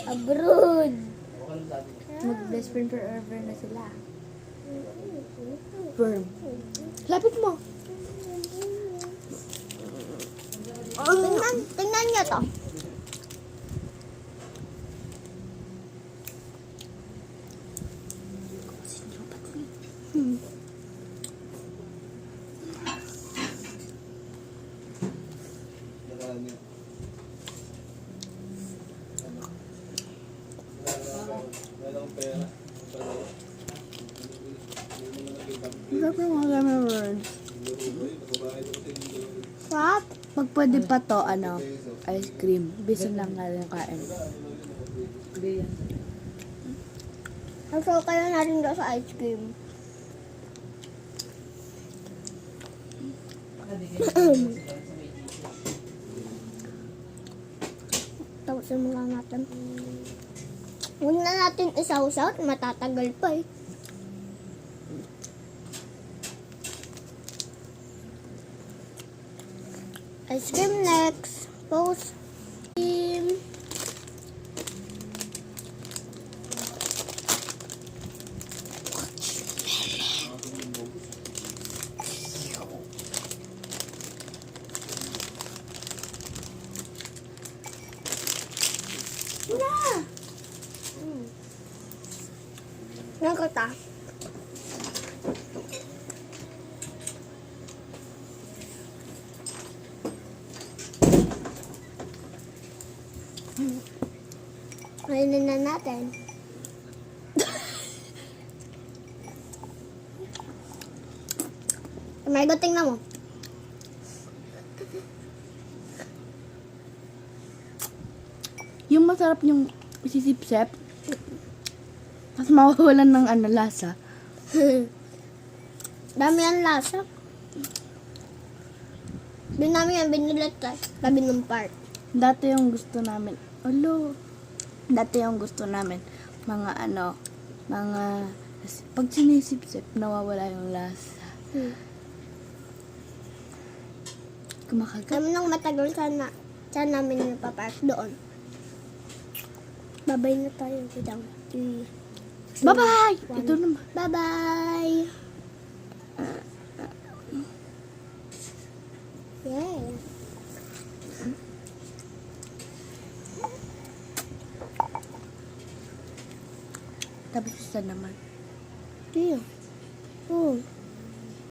Abroad. Mag-best friend forever na sila. Firm. Lapit mo. Tingnan niyo to. Sarap yung mga words. Sarap. Pag pwede pa to, ice cream. Bisan lang nga yung kain. So, kaya natin daw sa ice cream. Tapos yung mga natin. Huwag na natin isaw-saw. Matatagal pa eh. Ice cream next. Post. Cream. Na! Nakata. Kainin na natin. Margo, tingnan mo. Yung masarap yung isisip-sip. Tapos mawawalan ng lasa. Dami ang lasa. Doon namin yan binilit tabi ng park. Dati yung gusto namin. Dati yung gusto namin. Pag sinisip-sip, nawawala yung lasa. Kumakagat. Kami nang matagal sana namin yung papark doon. Babay na tayo. Bye-bye! Ito naman. Bye-bye! Yeah. Tapos isa naman. Yeah.